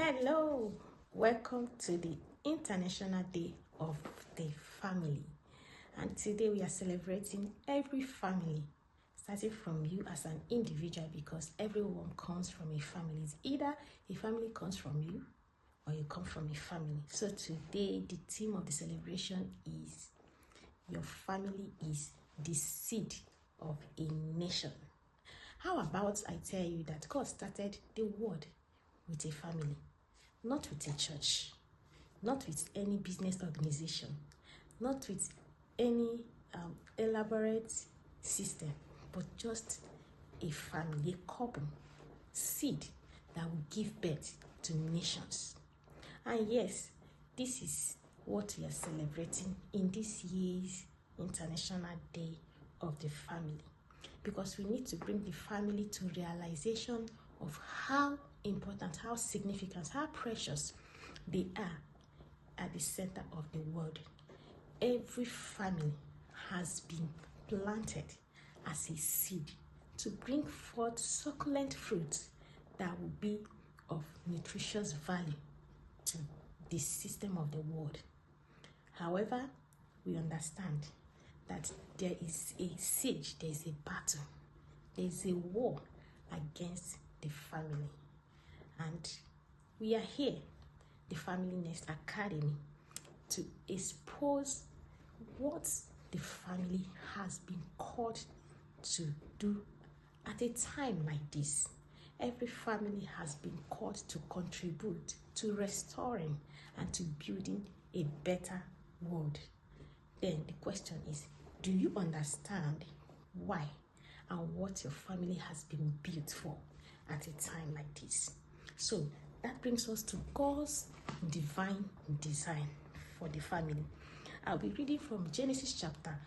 Hello, welcome to the International Day of the Family. And today we are celebrating every family, starting from you as an individual, because everyone comes from a family. It's either a family comes from you or you come from a family. So today the theme of the celebration is your family is the seed of a nation. How about I tell you that God started the world with a family, not with a church, not with any business organization, not with any elaborate system, but just a family, a couple, seed that will give birth to nations. And yes, this is what we are celebrating in this year's International Day of the Family, because we need to bring the family to realization of how important, how significant, how precious they are at the center of the world. Every family has been planted as a seed to bring forth succulent fruits that will be of nutritious value to the system of the world. However, we understand that there is a siege, there is a battle, there is a war against the family. And we are here, the Family Nest Academy, to expose what the family has been called to do at a time like this. Every family has been called to contribute to restoring and to building a better world. Then the question is, do you understand why and what your family has been built for at a time like this? So that brings us to God's divine design for the family. I'll be reading from Genesis chapter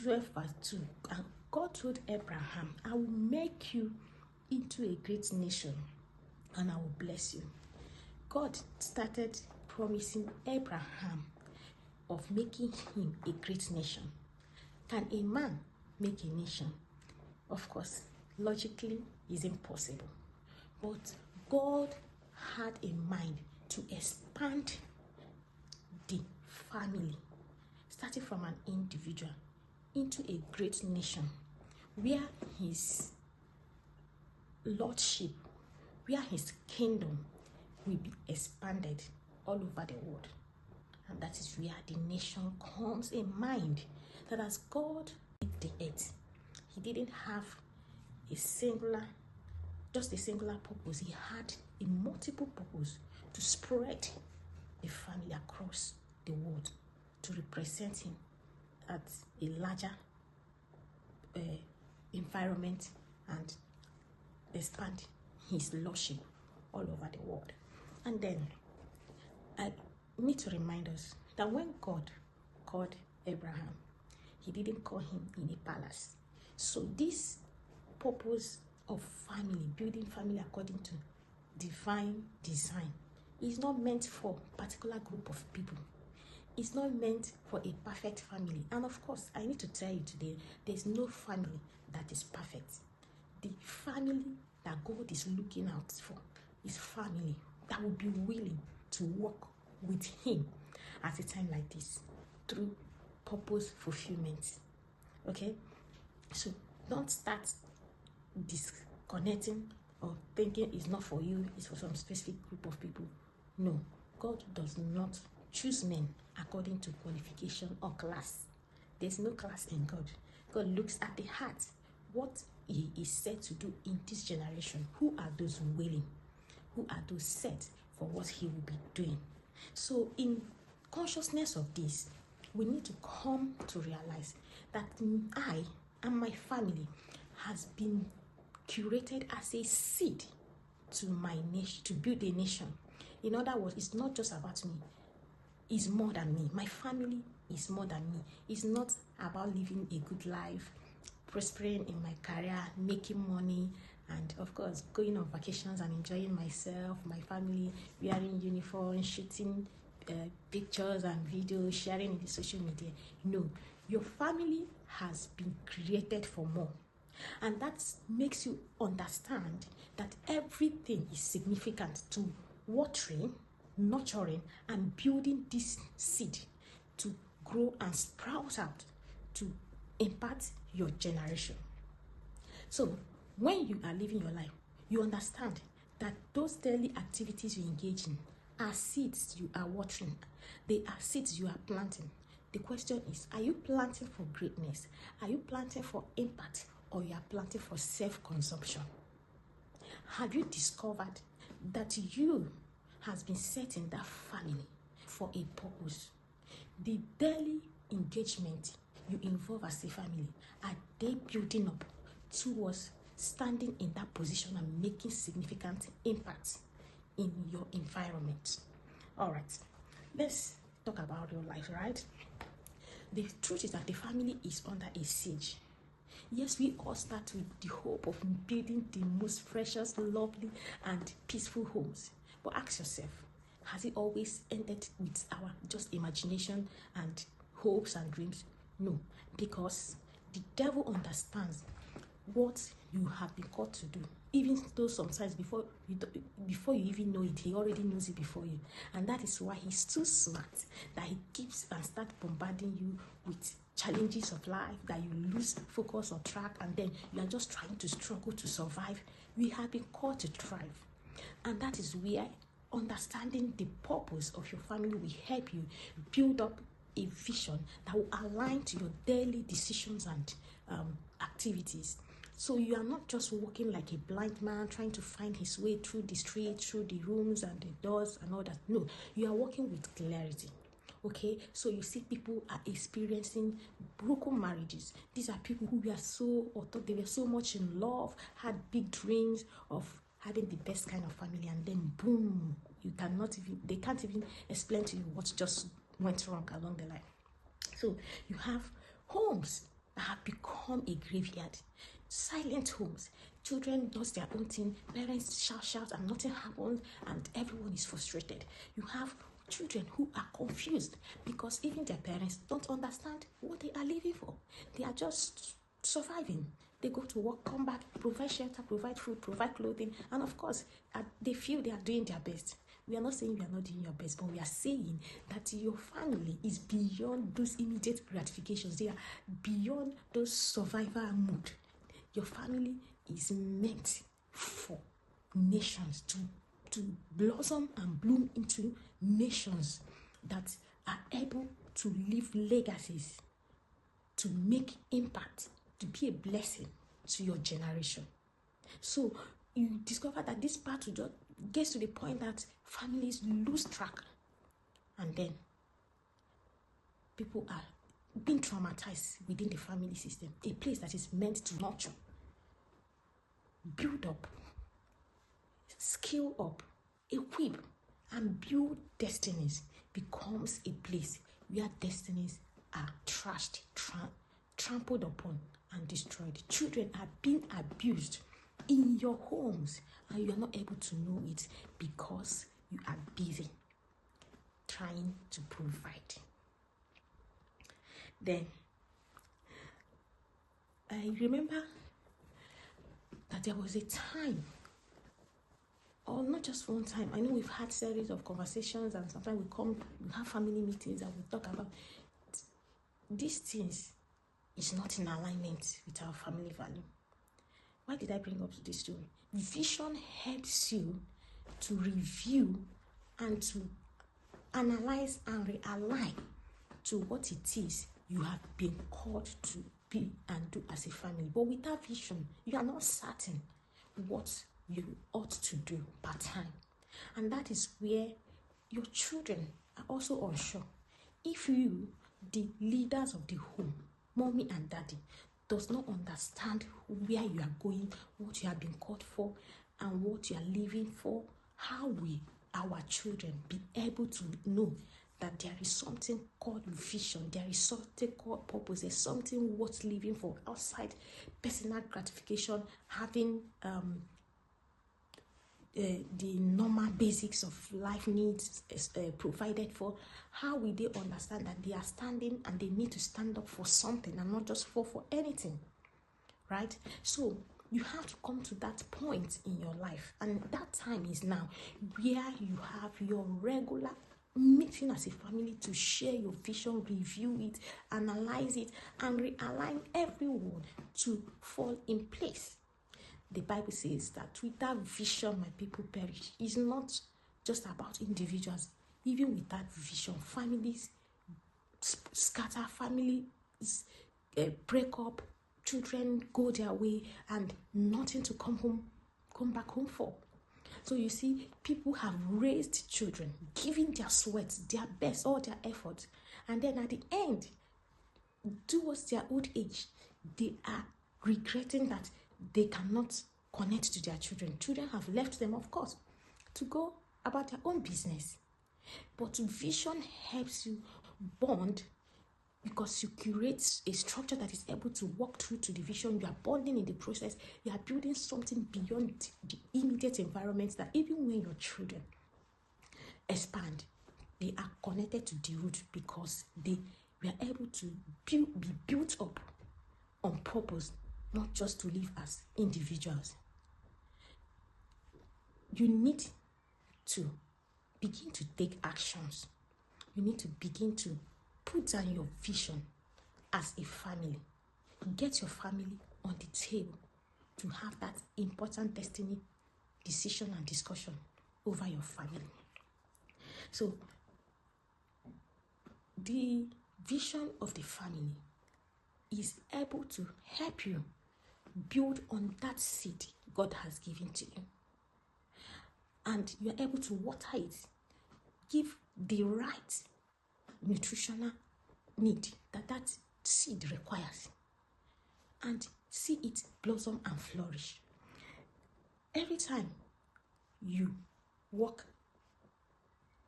12 verse 2. And God told Abraham, I will make you into a great nation and I will bless you. God started promising Abraham of making him a great nation. Can a man make a nation? Of course, logically, it's impossible. But God had in mind to expand the family, starting from an individual, into a great nation where his lordship, where his kingdom will be expanded all over the world. And that is where the nation comes in mind. That as God made the earth, he didn't have just a singular purpose. He had a multiple purpose to spread the family across the world, to represent him at a larger environment and expand his lordship all over the world. And then I need to remind us that when God called Abraham, he didn't call him in a palace. So this purpose of family, building family according to divine design, is not meant for a particular group of people. It's not meant for a perfect family. And of course, I need to tell you today, there's no family that is perfect. The family that God is looking out for is family that will be willing to work with him at a time like this through purpose fulfillment. Okay? So don't start disconnecting or thinking it's not for you, it's for some specific group of people. No, God does not choose men according to qualification or class. There's no class in God. God looks at the heart, what he is set to do in this generation. Who are those willing? Who are those set for what he will be doing? So in consciousness of this, we need to come to realize that I and my family has been curated as a seed to my nation, to build a nation. In other words, it's not just about me. It's more than me. My family is more than me. It's not about living a good life, prospering in my career, making money, and of course going on vacations and enjoying myself, my family, wearing uniform, shooting pictures and videos, sharing in the social media. No, your family has been created for more. And that makes you understand that everything is significant to watering, nurturing, and building this seed to grow and sprout out to impact your generation. So when you are living your life, you understand that those daily activities you engage in are seeds you are watering. They are seeds you are planting. The question is, are you planting for greatness? Are you planting for impact? Or you are planting for self-consumption? Have you discovered that you has been set in that family for a purpose? The daily engagement you involve as a family, are they building up towards standing in that position and making significant impact in your environment? All right, let's talk about your life, right? The truth is that the family is under a siege. Yes, we all start with the hope of building the most precious, lovely, and peaceful homes. But ask yourself, has it always ended with our just imagination and hopes and dreams? No, because the devil understands what you have been called to do, even though sometimes before you even know it, he already knows it before you. And that is why he's too smart that he keeps and start bombarding you with challenges of life, that you lose focus or track, and then you are just trying to struggle to survive. We have been called to thrive, and that is where understanding the purpose of your family will help you build up a vision that will align to your daily decisions and activities. So you are not just walking like a blind man trying to find his way through the streets, through the rooms and the doors and all that. No, you are walking with clarity. Okay, so you see people are experiencing broken marriages. These are people who were they were so much in love, had big dreams of having the best kind of family, and then boom, they can't even explain to you what just went wrong along the line. So you have homes that have become a graveyard, silent homes. Children does their own thing, parents shout and nothing happens, and everyone is frustrated. You have children who are confused because even their parents don't understand what they are living for. They are just surviving. They go to work, come back, provide shelter, provide food, provide clothing, and of course, they feel they are doing their best. We are not saying you are not doing your best, but we are saying that your family is beyond those immediate gratifications. They are beyond those survival mood. Your family is meant for nations to blossom and bloom into nations that are able to leave legacies, to make impact, to be a blessing to your generation. So you discover that this part just gets to the point that families lose track, and then people are being traumatized within the family system, a place that is meant to nurture, build up, skill up, equip, and build destinies, becomes a place where destinies are trashed, trampled upon, and destroyed. Children are being abused in your homes, and you are not able to know it because you are busy trying to provide. Then I remember that there was a time, or not just one time, I know we've had series of conversations, and sometimes we have family meetings and we talk about these things is not in alignment with our family value. Why did I bring up this story? Vision helps you to review and to analyze and realign to what it is you have been called to be and do as a family. But without vision, you are not certain what you ought to do per time. And that is where your children are also unsure. If you, the leaders of the home, mommy and daddy, does not understand where you are going, what you have been called for, and what you are living for, how will our children be able to know that there is something called vision, there is something called purpose, there's something worth living for outside personal gratification, having the normal basics of life needs provided for? How will they understand that they are standing and they need to stand up for something and not just for anything, right? So You have to come to that point in your life, and that time is now, where you have your regular meeting as a family to share your vision, review it, analyze it, and realign everyone to fall in place. The Bible says that without vision, my people perish. It's not just about individuals. Even with that vision, families scatter, families break up, children go their way, and nothing to come back home for. So you see, people have raised children, giving their sweat, their best, all their effort, and then at the end, towards their old age, they are regretting that they cannot connect to their children. Children have left them, of course, to go about their own business. But vision helps you bond, because you curate a structure that is able to walk through to the vision. You are bonding in the process. You are building something beyond the immediate environment, that even when your children expand, they are connected to the root, because they were able to be built up on purpose, not just to live as individuals. You need to begin to take actions. You need to begin to put down your vision as a family. Get your family on the table to have that important destiny decision and discussion over your family. So, the vision of the family is able to help you build on that seed God has given to you. And you're able to water it, give the right nutritional need that seed requires, and see it blossom and flourish. Every time you work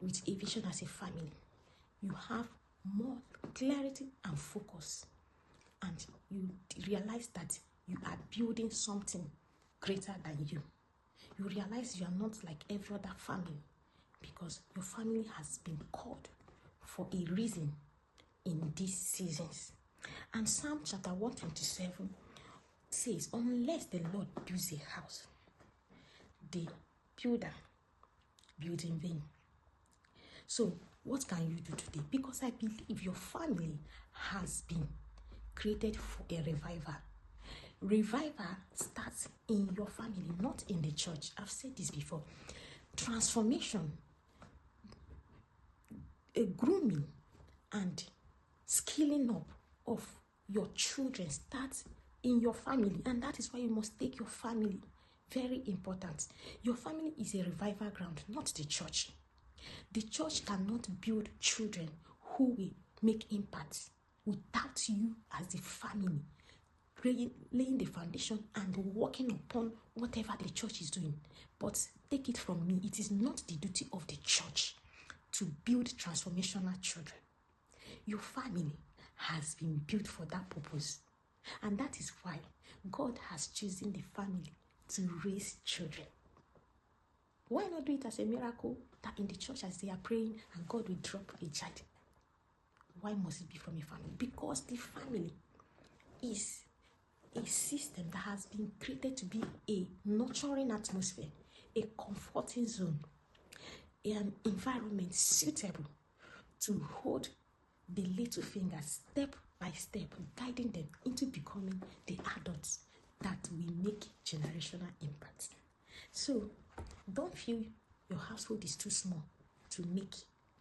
with a vision as a family, you have more clarity and focus, and you realize that you are building something greater than you. You realize you are not like every other family, because your family has been called for a reason in these seasons. And Psalm chapter 127 says, unless the Lord builds a house, the builder builds in vain. So what can you do today? Because I believe your family has been created for a revival. Revival starts in your family, not in the church. I've said this before. Transformation, a grooming and scaling up of your children starts in your family, and that is why you must take your family very important. Your family is a revival ground, not the church. The church cannot build children who will make impact without you as the family laying the foundation and working upon whatever the church is doing. But take it from me, it is not the duty of the church to build transformational children. Your family has been built for that purpose, and that is why God has chosen the family to raise children. Why not do it as a miracle that in the church, as they are praying, and God will drop a child? Why must it be from a family? Because the family is a system that has been created to be a nurturing atmosphere, a comforting zone, an environment suitable to hold the little fingers step by step, guiding them into becoming the adults that will make generational impact. So don't feel your household is too small to make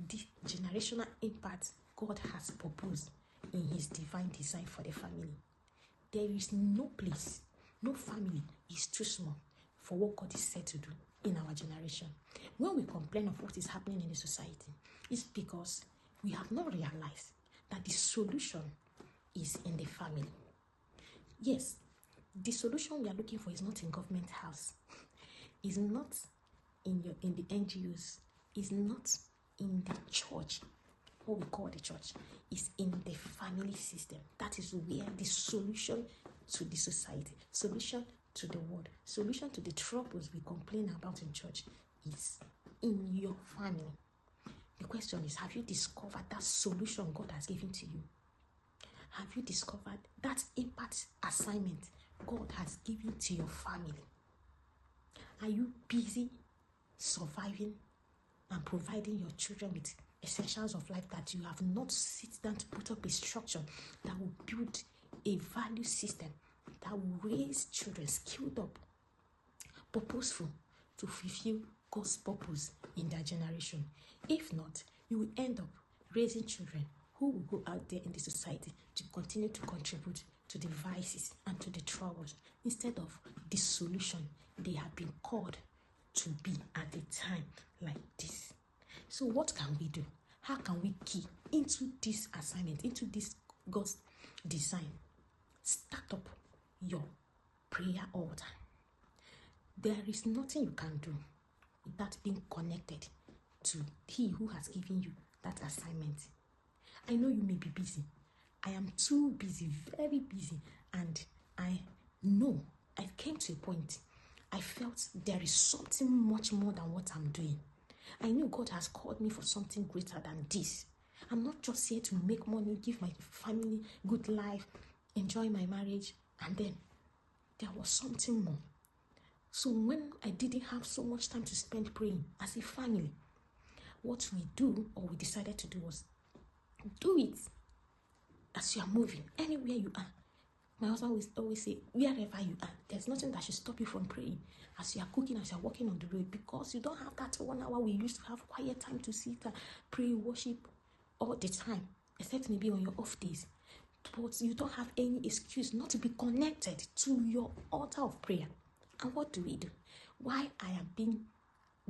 the generational impact God has proposed in his divine design for the family. There is no place, no family is too small for what God is said to do in our generation. When we complain of what is happening in the society, it's because we have not realized that the solution is in the family. Yes, the solution we are looking for is not in government house, is not in the NGOs, is not in the church, what we call the church, is in the family system. That is where the solution to the society, solution to the world, solution to the troubles we complain about in church is in your family. The question is, have you discovered that solution God has given to you? Have you discovered that impact assignment God has given to your family? Are you busy surviving and providing your children with essentials of life that you have not sit down to put up a structure that will build a value system that will raise children skilled up, purposeful, to fulfill God's purpose in their generation? If not, you will end up raising children who will go out there in the society to continue to contribute to the vices and to the troubles instead of the solution they have been called to be at a time like this. So what can we do? How can we key into this assignment, into this God's design? Start up your prayer altar. There is nothing you can do without being connected to He who has given you that assignment. I know you may be busy. I am too busy, very busy, and I know I came to a point I felt there is something much more than what I'm doing. I know God has called me for something greater than this. I'm not just here to make money, give my family good life, enjoy my marriage, and then there was something more. So when I didn't have so much time to spend praying as a family, what we do, or we decided to do, was do it as you are moving, anywhere you are. My husband will always say, wherever you are, there's nothing that should stop you from praying as you are cooking, as you are walking on the road, because you don't have that 1 hour we used to have quiet time to sit and pray, worship all the time, except maybe on your off days. But you don't have any excuse not to be connected to your altar of prayer. And what do we do? While I am being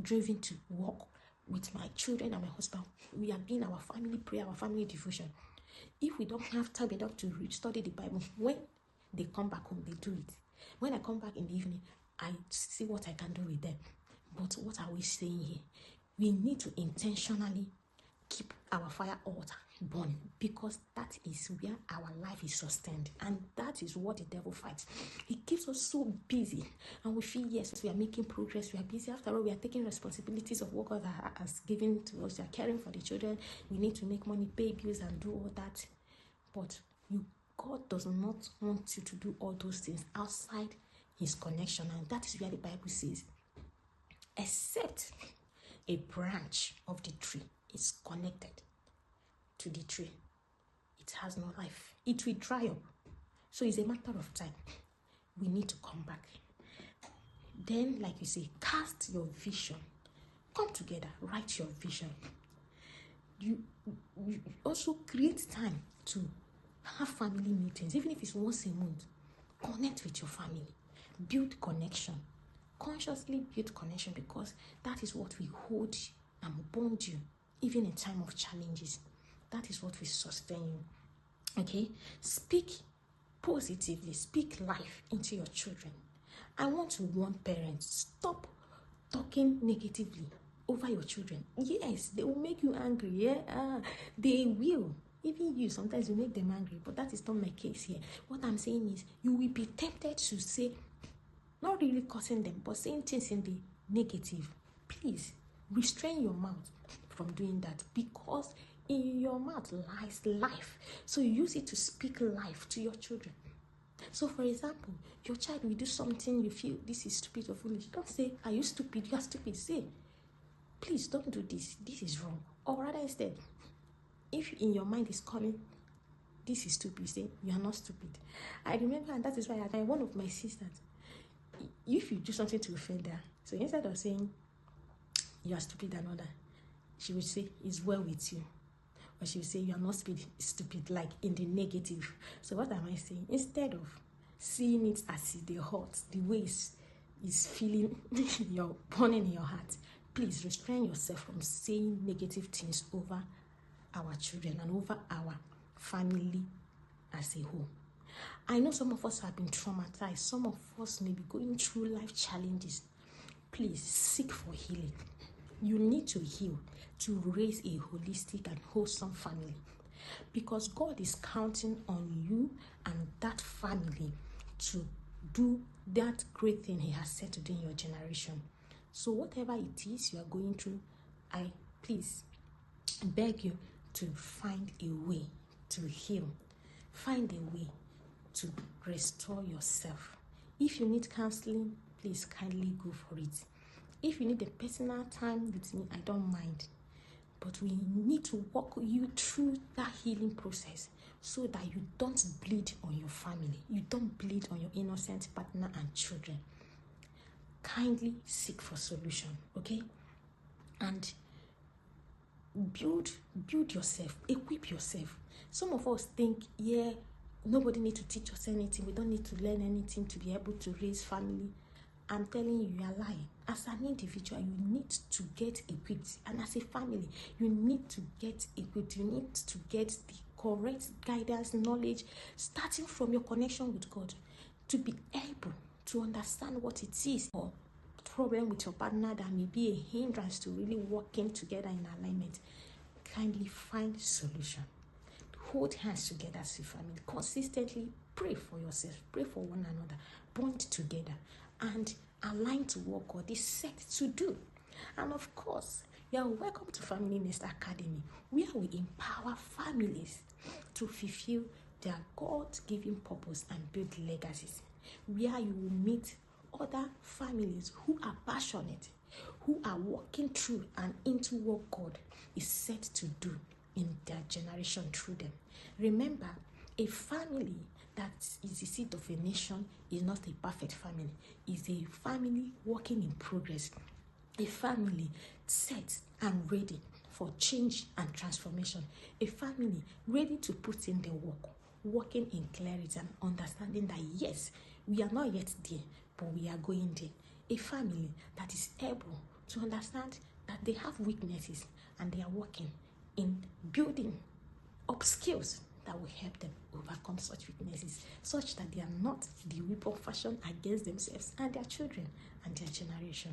driven to walk with my children and my husband, we are doing our family prayer, our family devotion. If we don't have time enough to study the Bible, when they come back home, they do it. When I come back in the evening, I see what I can do with them. But what are we saying here? We need to intentionally keep our fire altar burning, because that is where our life is sustained, and that is what the devil fights. He keeps us so busy, and we feel, yes, we are making progress, we are busy. After all, we are taking responsibilities of what God has given to us. We are caring for the children, we need to make money, pay bills, and do all that. But God does not want you to do all those things outside His connection, and that is where the Bible says, except a branch of the tree is connected to the tree, it has no life. It will dry up. So it's a matter of time. We need to come back. Then, like you say, cast your vision. Come together, write your vision. You also create time to have family meetings, even if it's once a month. Connect with your family. Build connection. Consciously build connection, because that is what will hold you and bond you, even in time of challenges. That is what will sustain you. Okay? Speak positively. Speak life into your children. I want to warn parents, stop talking negatively over your children. Yes, they will make you angry. Yeah, they will. Even you, sometimes you make them angry, but that is not my case here. What I'm saying is, you will be tempted to say, not really cursing them, but saying things in the negative. Please restrain your mouth from doing that, because in your mouth lies life. So you use it to speak life to your children. So, for example, your child will do something you feel this is stupid or foolish. Don't say, are you stupid? You are stupid. Say, please don't do this. This is wrong. Or rather, instead, if in your mind is coming, this is stupid, say, you are not stupid. I remember, and that is why one of my sisters, if you do something to offend her, so instead of saying you are stupid and all that, she would say, it's well with you. Or she would say, you are not stupid, like in the negative. So what am I saying? Instead of seeing it as the hurt, the way is feeling your burning in your heart, please restrain yourself from saying negative things over our children and over our family as a whole. I know some of us have been traumatized. Some of us may be going through life challenges. Please seek for healing. You need to heal to raise a holistic and wholesome family, because God is counting on you and that family to do that great thing He has said to do in your generation. So whatever it is you are going through, I please beg you to find a way to heal. Find a way to restore yourself. If you need counseling, please kindly go for it. If you need a personal time with me, I don't mind. But we need to walk you through that healing process so that you don't bleed on your family. You don't bleed on your innocent partner and children. Kindly seek for solution, okay? And build yourself, equip yourself. Some of us think, yeah, nobody need to teach us anything. We don't need to learn anything to be able to raise family. I'm telling you, you are lying. As an individual, you need to get equipped. And as a family, you need to get equipped. You need to get the correct guidance, knowledge, starting from your connection with God, to be able to understand what it is or problem with your partner that may be a hindrance to really working together in alignment. Kindly find solution. Hold hands together as a family. Consistently pray for yourself, pray for one another, bond together, and align to what God is set to do. And of course, you are welcome to Family Nest Academy, where we empower families to fulfill their God-given purpose and build legacies, where you will meet other families who are passionate, who are walking through and into what God is set to do in their generation through them. Remember, a family that is the seed of a nation is not a perfect family. It's a family working in progress. A family set and ready for change and transformation. A family ready to put in the work, working in clarity and understanding that yes, we are not yet there, but we are going there. A family that is able to understand that they have weaknesses and they are working in building up skills that will help them overcome such weaknesses, such that they are not the weapon fashioned against themselves and their children and their generation.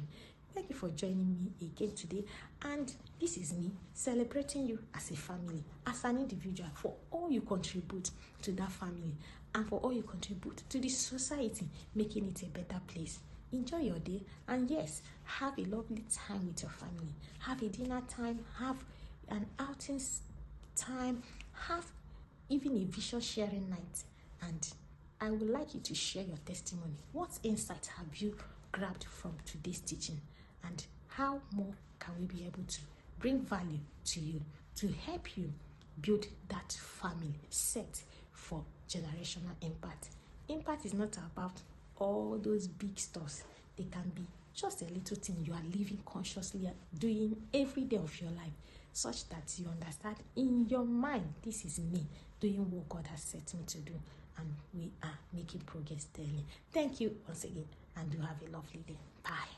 Thank you for joining me again today. And this is me celebrating you as a family, as an individual, for all you contribute to that family and for all you contribute to the society, making it a better place. Enjoy your day, and yes, have a lovely time with your family. Have a dinner time, have an outing time, have even a vision sharing night. And I would like you to share your testimony. What insights have you grabbed from today's teaching, and how more can we be able to bring value to you to help you build that family set for generational impact? Impact is not about all those big stuff. They can be just a little thing you are living consciously, doing every day of your life, such that you understand in your mind, this is me doing what God has set me to do, and we are making progress daily. Thank you once again, and do have a lovely day. Bye.